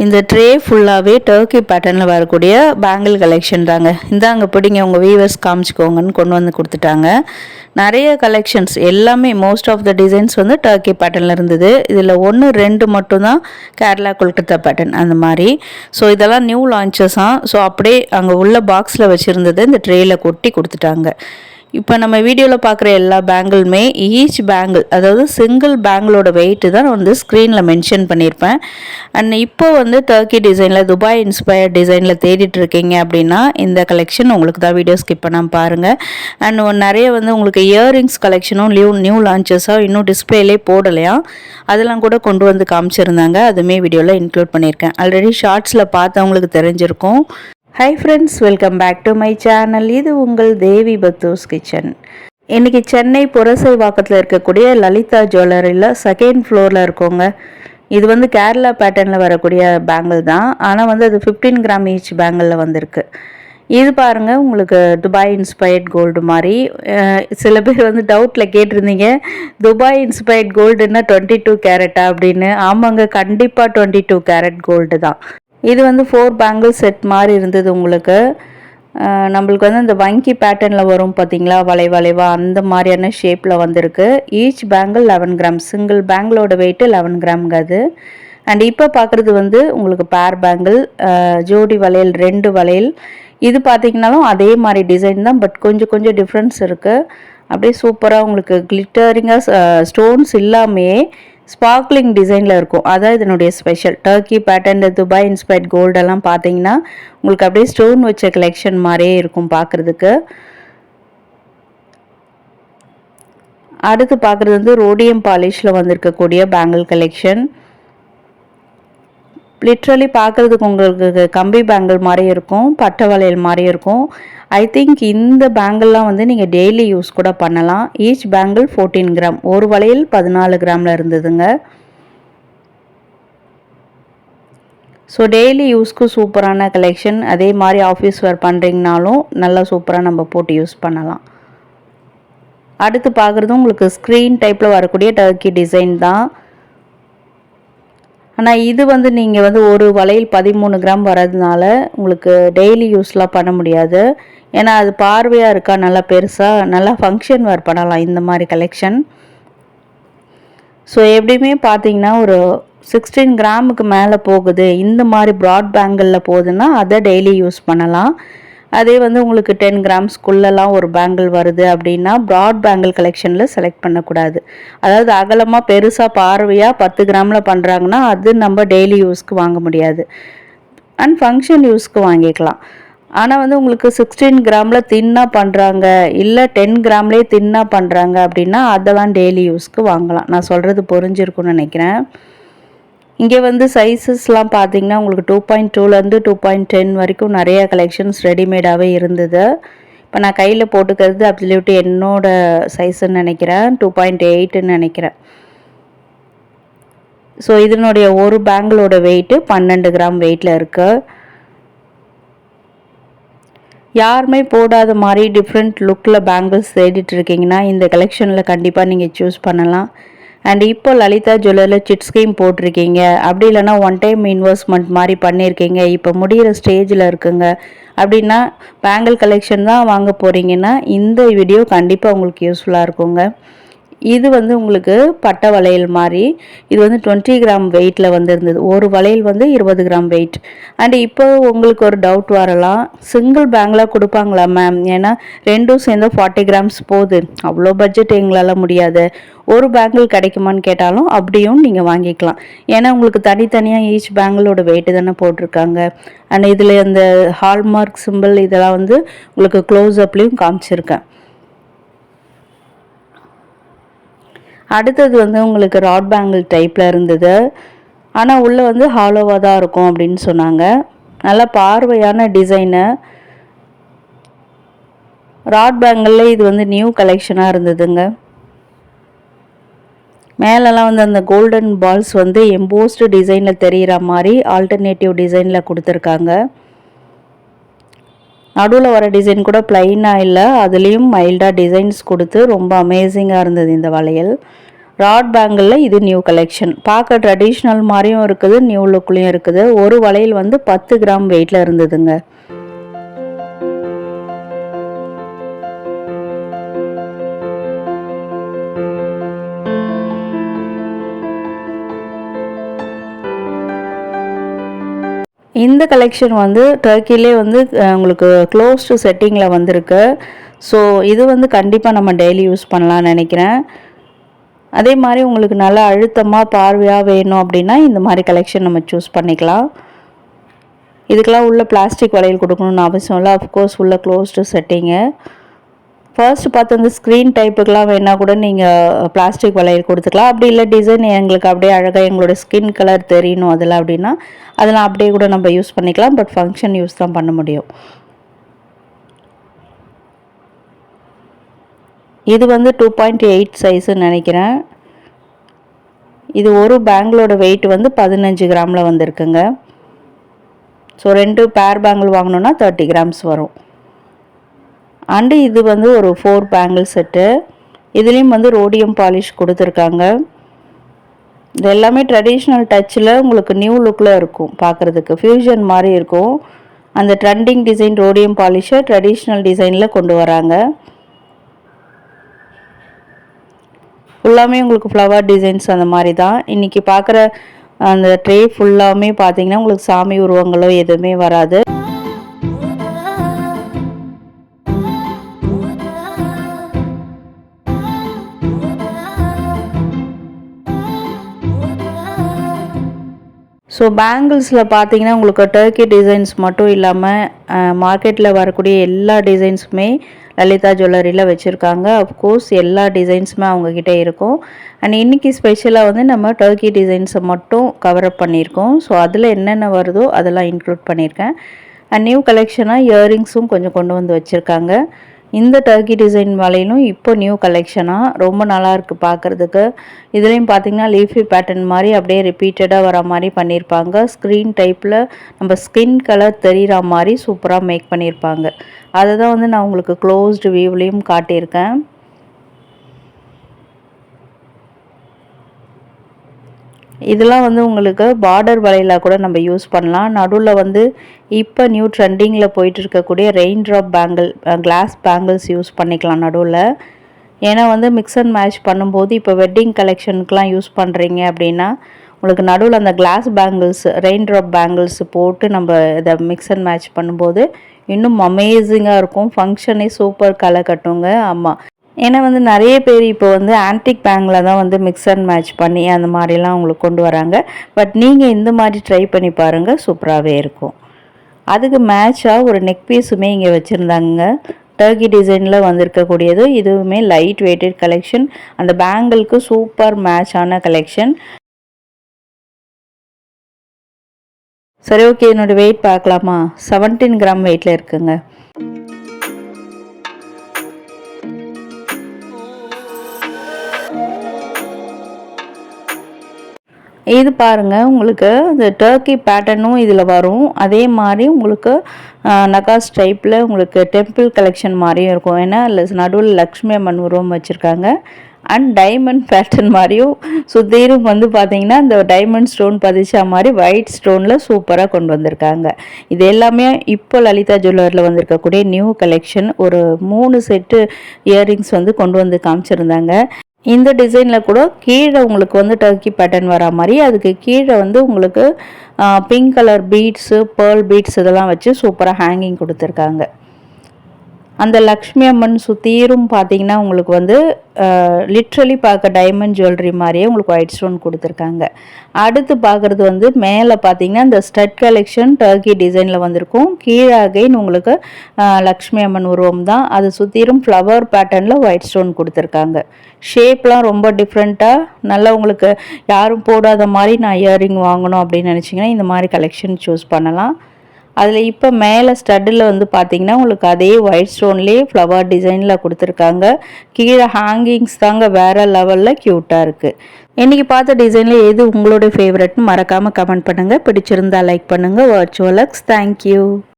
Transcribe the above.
இந்த ட்ரே ஃபுல்லாகவே டர்க்கி பேட்டர்னில் வரக்கூடிய பேங்கிள் கலெக்ஷன் தாங்க. இந்தாங்க பிடிங்க உங்கள் வீவர்ஸ் காமிச்சிக்கோங்கன்னு கொண்டு வந்து கொடுத்துட்டாங்க. நிறைய கலெக்ஷன்ஸ் எல்லாமே மோஸ்ட் ஆஃப் த டிசைன்ஸ் வந்து டர்க்கி பேட்டர்னில் இருந்தது. இதில் 1-2 மட்டும்தான் கேரளா கொல்கத்தா பேட்டர்ன் அந்த மாதிரி. ஸோ இதெல்லாம் நியூ லான்ச்சஸாக. ஸோ அப்படியே அங்கே உள்ள பாக்ஸில் வச்சுருந்தது இந்த ட்ரேயில் கொட்டி கொடுத்துட்டாங்க. இப்போ நம்ம வீடியோவில் பார்க்குற எல்லா பேங்கிளுமே ஈச் பேங்கிள், அதாவது சிங்கிள் பேங்கிளோட வெயிட்டு தான் வந்து ஸ்க்ரீனில் மென்ஷன் பண்ணியிருப்பேன். அண்ட் இப்போ வந்து டர்க்கி டிசைனில் துபாய் இன்ஸ்பயர்ட் டிசைனில் தேடிட்டு இருக்கீங்க அப்படின்னா இந்த கலெக்ஷன் உங்களுக்கு தான். வீடியோ ஸ்கிப் பண்ணாமல் பாருங்கள். அண்ட் நிறைய வந்து உங்களுக்கு இயரிங்ஸ் கலெக்ஷனும் நியூ லான்ச்சஸாக இன்னும் டிஸ்பிளேலே போடலையா, அதெல்லாம் கூட கொண்டு வந்து காமிச்சிருந்தாங்க. அதுவுமே வீடியோவில் இன்க்ளூட் பண்ணியிருக்கேன். ஆல்ரெடி ஷார்ட்ஸில் பார்த்தவங்களுக்கு தெரிஞ்சிருக்கும். Hi friends, welcome back to my channel. இது உங்கள் தேவி பத்தூஸ் கிச்சன். இன்றைக்கி சென்னை புரசைவாக்கத்தில் இருக்கக்கூடிய லலிதா ஜுவல்லரியில் செகண்ட் ஃப்ளோரில் இருக்கோங்க. இது வந்து கேரளா பேட்டர்னில் வரக்கூடிய பேங்கிள் தான். ஆனால் வந்து அது 15 கிராம் ஈச் பேங்கிளில் வந்திருக்கு. இது பாருங்கள், உங்களுக்கு துபாய் இன்ஸ்பயர்ட் கோல்டு மாதிரி. சில பேர் வந்து டவுட்டில் கேட்டிருந்தீங்க, துபாய் இன்ஸ்பயர்ட் கோல்டுன்னா 22 கேரட்டா அப்படின்னு. ஆமாங்க, கண்டிப்பாக 22 கேரட் கோல்டு தான். இது வந்து 4 பேங்கிள் செட் மாதிரி இருந்தது. உங்களுக்கு நம்மளுக்கு வந்து இந்த வங்கி பேட்டர்னில் வரும் பார்த்தீங்களா, வளைவா அந்த மாதிரியான ஷேப்பில் வந்திருக்கு. Each bangle 11 gram. சிங்கிள் பேங்கிளோட வெயிட்டு 11 கிராம்ங்க அது. அண்ட் இப்போ பார்க்குறது வந்து உங்களுக்கு பேர் பேங்கிள், ஜோடி வளையல், 2 வளையல். இது பார்த்திங்கனாலும் அதே மாதிரி டிசைன் தான், பட் கொஞ்சம் டிஃப்ரென்ஸ் இருக்குது. அப்படியே சூப்பராக உங்களுக்கு கிளிட்டரிங்காக ஸ்டோன்ஸ் இல்லாமையே ஸ்பார்க்லிங் டிசைனில் இருக்கும். அதான் இதனுடைய special. Turkey pattern, Dubai inspired கோல்டெல்லாம் பார்த்தீங்கன்னா உங்களுக்கு அப்படியே ஸ்டோன் வச்ச கலெக்ஷன் மாதிரியே இருக்கும் பார்க்குறதுக்கு. அடுத்து பார்க்குறது வந்து ரோடியம் பாலிஷில் வந்திருக்கக்கூடிய பேங்கிள் கலெக்ஷன். லிட்ரலி பார்க்குறதுக்கு உங்களுக்கு கம்பி பேங்கிள் மாதிரி இருக்கும், பட்டை வளையல் மாதிரி இருக்கும். ஐ திங்க் இந்த பேங்கிள்லாம் வந்து நீங்கள் டெய்லி யூஸ் கூட பண்ணலாம். Each bangle 14 gram. ஒரு வளையல் 14 கிராமில் இருந்ததுங்க. ஸோ டெய்லி யூஸ்க்கு சூப்பரான கலெக்ஷன். அதே மாதிரி ஆஃபீஸ் வேர் பண்ணுறீங்கனாலும் நல்லா சூப்பராக நம்ம போட்டு யூஸ் பண்ணலாம். அடுத்து பார்க்குறதும் உங்களுக்கு ஸ்க்ரீன் டைப்பில் வரக்கூடிய டர்க்கி டிசைன் தான். ஆனால் இது வந்து நீங்கள் வந்து ஒரு வளையல் 13 கிராம் வரதுனால உங்களுக்கு டெய்லி யூஸ்லாம் பண்ண முடியாது. ஏன்னா அது பார்வையாக இருக்கா, நல்லா பெருசாக, நல்லா ஃபங்க்ஷன் வேர் பண்ணலாம் இந்த மாதிரி கலெக்ஷன். ஸோ எப்படியுமே பார்த்தீங்கன்னா ஒரு 16 கிராமுக்கு மேலே போகுது, இந்த மாதிரி ப்ராட் பேங்கிளில் போகுதுன்னா அதை டெய்லி யூஸ் பண்ணலாம். அதே வந்து உங்களுக்கு 10 கிராம்ஸ்குள்ளெல்லாம் ஒரு பேங்கிள் வருது அப்படின்னா ப்ராட் பேங்கிள் கலெக்ஷனில் செலக்ட் பண்ணக்கூடாது. அதாவது அகலமாக பெருசாக பார்வையாக 10 கிராமில் பண்ணுறாங்கன்னா அது நம்ம டெய்லி யூஸ்க்கு வாங்க முடியாது. அண்ட் ஃபங்க்ஷன் யூஸ்க்கு வாங்கிக்கலாம். ஆனால் வந்து உங்களுக்கு 16 கிராமில் தின்னாக பண்ணுறாங்க, இல்லை 10 கிராம்லேயே தின்னாக பண்ணுறாங்க அப்படின்னா அதெல்லாம் டெய்லி யூஸ்க்கு வாங்கலாம். நான் சொல்கிறது புரிஞ்சிருக்குன்னு நினைக்கிறேன். இங்கே வந்து சைஸஸ்லாம் பார்த்தீங்கன்னா உங்களுக்கு 2.2லேருந்து 2.10 வரைக்கும் நிறைய கலெக்ஷன்ஸ் ரெடிமேடாகவே இருந்தது. இப்போ நான் கையில் போட்டுக்கிறது அப்சல்யூட் என்னோட சைஸுன்னு நினைக்கிறேன், 2.8ன்னு நினைக்கிறேன். ஸோ இதனுடைய ஒரு பேங்கிளோட வெயிட்டு 12 கிராம் வெயிட்டில் இருக்குது. யாருமே போடாத மாதிரி டிஃப்ரெண்ட் லுக்கில் பேங்கிள்ஸ் தேடிட்டு இருக்கீங்கன்னா இந்த கலெக்ஷனில் கண்டிப்பாக நீங்கள் சூஸ் பண்ணலாம். அண்ட் இப்போ லலிதா ஜுவல்லரியில் சிட் ஸ்கீம் போட்டிருக்கீங்க, அப்படி இல்லைனா ஒன் டைம் இன்வெஸ்ட்மெண்ட் மாதிரி பண்ணியிருக்கீங்க, இப்போ முடிகிற ஸ்டேஜில் இருக்குங்க அப்படின்னா பேங்கிள் கலெக்ஷன் தான் வாங்க போகிறீங்கன்னா இந்த வீடியோ கண்டிப்பாக உங்களுக்கு யூஸ்ஃபுல்லாக இருக்குங்க. இது வந்து உங்களுக்கு பட்டை வளையல் மாதிரி. இது வந்து 20 கிராம் வெயிட்டில் வந்து இருந்தது. ஒரு வளையல் வந்து 20 கிராம் வெயிட். அண்ட் இப்போ உங்களுக்கு ஒரு டவுட் வரலாம், சிங்கிள் பேங்கிளாக கொடுப்பாங்களா மேம்? ஏன்னா ரெண்டும் சேர்ந்து 40 கிராம்ஸ் போகுது, அவ்வளோ பட்ஜெட் எங்களால் முடியாது, ஒரு பேங்கிள் கிடைக்குமான்னு கேட்டாலும் அப்படியும் நீங்கள் வாங்கிக்கலாம். ஏன்னா உங்களுக்கு தனித்தனியாக ஈச் பேங்கிளோட வெயிட்டு தானே போட்டிருக்காங்க. அண்ட் இதில் இந்த ஹால்மார்க் சிம்பிள் இதெல்லாம் வந்து உங்களுக்கு க்ளோஸ்அப்லேயும் காமிச்சிருக்கேன். அடுத்தது வந்து உங்களுக்கு ராட் பேங்கிள் டைப்பில் இருந்தது. ஆனால் உள்ளே வந்து ஹாலோவாக தான் இருக்கும் அப்படின்னு சொன்னாங்க. நல்லா பார்வையான டிசைனு. ராட் பேங்கிளில் இது வந்து நியூ கலெக்ஷனாக இருந்ததுங்க. மேலெல்லாம் வந்து அந்த கோல்டன் பால்ஸ் வந்து எம்போஸ்டு டிசைனில் தெரிகிற மாதிரி ஆல்டர்னேட்டிவ் டிசைனில் கொடுத்துருக்காங்க. நடுவில் வர டிசைன் கூட பிளைனாக இல்லை, அதுலேயும் மைல்டாக டிசைன்ஸ் கொடுத்து ரொம்ப அமேசிங்காக இருந்தது இந்த வளையல். ராட் பேங்கிளில் இது நியூ கலெக்ஷன். பார்க்க ட்ரெடிஷ்னல் மாதிரியும் இருக்குது, நியூ லுக்லேயும் இருக்குது. ஒரு வளையல் வந்து 10 கிராம் வெயிட்டில் இருந்ததுங்க. இந்த கலெக்ஷன் வந்து டர்க்கிலே வந்து உங்களுக்கு க்ளோஸ்டு செட்டிங்கில் வந்திருக்கு. ஸோ இது வந்து கண்டிப்பாக நம்ம டெய்லி யூஸ் பண்ணலான்னு நினைக்கிறேன். அதே மாதிரி உங்களுக்கு நல்லா அழுத்தமாக பார்வையாக வேணும் அப்படின்னா இந்த மாதிரி கலெக்ஷன் நம்ம சூஸ் பண்ணிக்கலாம். இதுக்கெல்லாம் உள்ள பிளாஸ்டிக் வளையல் கொடுக்கணுன்னு அவசியம் இல்லை. அஃப்கோர்ஸ் உள்ள க்ளோஸ்டு செட்டிங்கு. ஃபர்ஸ்ட் பார்த்து அந்த ஸ்க்ரீன் டைப்புக்கெலாம் வேணால் கூட நீங்கள் பிளாஸ்டிக் வளையல் கொடுத்துக்கலாம். அப்படி இல்லை டிசைன் எங்களுக்கு அப்படியே அழகாக எங்களோட ஸ்கின் கலர் தெரியணும் அதில் அப்படின்னா அதெல்லாம் அப்படியே கூட நம்ம யூஸ் பண்ணிக்கலாம். பட் ஃபங்க்ஷன் யூஸ் தான் பண்ண முடியும். இது வந்து 2.8 சைஸுன்னு நினைக்கிறேன். இது ஒரு பேங்கிளோட வெயிட் வந்து 15 கிராமில் வந்திருக்குங்க. ஸோ 2 பேர் பேங்கிள் வாங்கினோன்னா 30 கிராம்ஸ் வரும். அண்டு இது வந்து ஒரு 4 பேங்கிள் செட்டு. இதுலேயும் வந்து ரோடியம் பாலிஷ் கொடுத்துருக்காங்க. இது எல்லாமே ட்ரெடிஷ்னல் டச்சில் உங்களுக்கு நியூ லுக்கில் இருக்கும். பார்க்குறதுக்கு ஃப்யூஷன் மாதிரி இருக்கும். அந்த ட்ரெண்டிங் டிசைன் ரோடியம் பாலிஷை ட்ரெடிஷ்னல் டிசைனில் கொண்டு வராங்க. ஃபுல்லாமே உங்களுக்கு ஃப்ளவர் டிசைன்ஸ் அந்த மாதிரி தான். இன்றைக்கி பார்க்குற அந்த ட்ரே ஃபுல்லாமே பார்த்தீங்கன்னா உங்களுக்கு சாமி உருவங்களோ எதுவுமே வராது. ஸோ பேங்கிள்ஸில் பார்த்தீங்கன்னா உங்களுக்கு டர்க்கி டிசைன்ஸ் மட்டும் இல்லாமல் மார்க்கெட்டில் வரக்கூடிய எல்லா டிசைன்ஸுமே லலிதா ஜுவல்லரியில் வச்சுருக்காங்க. அஃப்கோர்ஸ் எல்லா டிசைன்ஸுமே அவங்கக்கிட்ட இருக்கும். அண்ட் இன்றைக்கி ஸ்பெஷலாக வந்து நம்ம டர்க்கி டிசைன்ஸை மட்டும் கவரப் பண்ணியிருக்கோம். ஸோ அதில் என்னென்ன வருதோ அதெல்லாம் இன்க்ளூட் பண்ணியிருக்கேன். அண்ட் நியூ கலெக்ஷனாக இயரிங்ஸும் கொஞ்சம் கொண்டு வந்து வச்சுருக்காங்க. இந்த டர்க்கி டிசைன் வளையலும் இப்போ நியூ கலெக்ஷனாக ரொம்ப நல்லாயிருக்கு பார்க்குறதுக்கு. இதுலேயும் பார்த்திங்கன்னா லீஃபி பேட்டர்ன் மாதிரி அப்படியே ரிப்பீட்டடாக வர மாதிரி பண்ணியிருப்பாங்க. ஸ்க்ரீன் டைப்பில் நம்ம ஸ்கின் கலர் தெரிகிற மாதிரி சூப்பராக மேக் பண்ணியிருப்பாங்க. அதை தான் வந்து நான் உங்களுக்கு க்ளோஸ்டு வியூவ்லேயும் காட்டியிருக்கேன். இதெல்லாம் வந்து உங்களுக்கு பார்டர் வளையலாக கூட நம்ம யூஸ் பண்ணலாம். நடுவில் வந்து இப்போ நியூ ட்ரெண்டிங்கில் போயிட்டு இருக்கக்கூடிய rain drop bangle glass bangles use பண்ணிக்கலாம் நடுவில். ஏன்னா வந்து மிக்ஸ் அண்ட் மேட்ச் பண்ணும்போது இப்போ வெட்டிங் கலெக்ஷனுக்கெலாம் யூஸ் பண்ணுறீங்க அப்படின்னா உங்களுக்கு நடுவில் அந்த glass bangles rain drop bangles போட்டு நம்ம இதை மிக்ஸ் அண்ட் மேட்ச் பண்ணும்போது இன்னும் அமேசிங்காக இருக்கும். ஃபங்க்ஷனே சூப்பர் களை கட்டுங்க. ஆமாம், ஏன்னா வந்து நிறைய பேர் இப்போ வந்து ஆன்டிக் பேங்கில் தான் வந்து மிக்ஸ் அண்ட் மேட்ச் பண்ணி அந்த மாதிரிலாம் உங்களுக்கு கொண்டு வராங்க. பட் நீங்கள் இந்த மாதிரி ட்ரை பண்ணி பாருங்கள், சூப்பராகவே இருக்கும். அதுக்கு மேட்சாக ஒரு நெக் பீஸுமே இங்கே வச்சுருந்தாங்க. டர்க்கி டிசைனில் வந்திருக்கக்கூடியது. இதுவுமே லைட் வெயிட்டட் கலெக்ஷன். அந்த பேங்கிளுக்கு சூப்பர் மேட்சான கலெக்ஷன். சரி, ஓகே, என்னோடய வெயிட் பார்க்கலாமா? 17 கிராம் வெயிட்டில் இருக்குங்க. இது பாருங்கள், உங்களுக்கு இந்த டர்க்கி பேட்டர்னும் இதில் வரும். அதே மாதிரி உங்களுக்கு நகாஸ் டைப்பில் உங்களுக்கு டெம்பிள் கலெக்ஷன் மாதிரியும் இருக்கும். ஏன்னா நடுவில் லக்ஷ்மி அம்மன் உருவம் வச்சுருக்காங்க. அண்ட் டைமண்ட் பேட்டர்ன் மாதிரியும் சுத்தீரும் வந்து பார்த்திங்கன்னா இந்த டைமண்ட் ஸ்டோன் பதிச்சா மாதிரி ஒயிட் ஸ்டோனில் சூப்பராக கொண்டு வந்திருக்காங்க. இது எல்லாமே இப்போ லலிதா ஜுவல்லரியில் வந்திருக்கக்கூடிய நியூ கலெக்ஷன். ஒரு 3 செட்டு இயரிங்ஸ் வந்து கொண்டு வந்து காமிச்சிருந்தாங்க. இந்த டிசைனில் கூட கீழே உங்களுக்கு வந்து டர்க்கி பேட்டர்ன் வரா மாதிரி அதுக்கு கீழே வந்து உங்களுக்கு pink colour beads, pearl beads இதெல்லாம் வச்சு சூப்பராக ஹேங்கிங் கொடுத்துருக்காங்க. அந்த லக்ஷ்மி அம்மன் சுத்தீரும் பார்த்தீங்கன்னா உங்களுக்கு வந்து லிட்ரலி பார்க்க டைமண்ட் ஜுவல்லரி மாதிரியே உங்களுக்கு ஒயிட் ஸ்டோன் கொடுத்துருக்காங்க. அடுத்து பார்க்குறது வந்து மேலே பார்த்தீங்கன்னா இந்த ஸ்டட் கலெக்ஷன் டர்க்கி டிசைனில் வந்திருக்கும். கீழே அகைன் உங்களுக்கு லக்ஷ்மி அம்மன் உருவம் தான். அது சுத்தீரும் ஃப்ளவர் பேட்டர்னில் ஒயிட் ஸ்டோன் கொடுத்துருக்காங்க. ஷேப்லாம் ரொம்ப டிஃப்ரெண்ட்டாக நல்லா உங்களுக்கு யாரும் போடாத மாதிரி நான் இயரிங் வாங்கணும் அப்படின்னு நினச்சிங்கன்னா இந்த மாதிரி கலெக்ஷன் சூஸ் பண்ணலாம். அதில் இப்போ மேலே ஸ்டட்டில் வந்து பார்த்திங்கன்னா உங்களுக்கு அதே ஒயிட் ஸ்டோன்லேயே ஃப்ளவர் டிசைனில் கொடுத்துருக்காங்க. கீழே ஹேங்கிங்ஸ் தாங்க வேறு லெவலில் க்யூட்டாக இருக்குது. இன்றைக்கி பார்த்த டிசைனில் எது உங்களோட ஃபேவரட்னு மறக்காமல் கமெண்ட் பண்ணுங்கள். பிடிச்சிருந்தால் லைக் பண்ணுங்கள். வர்ச்சுவலக்ஸ், தேங்க்யூ.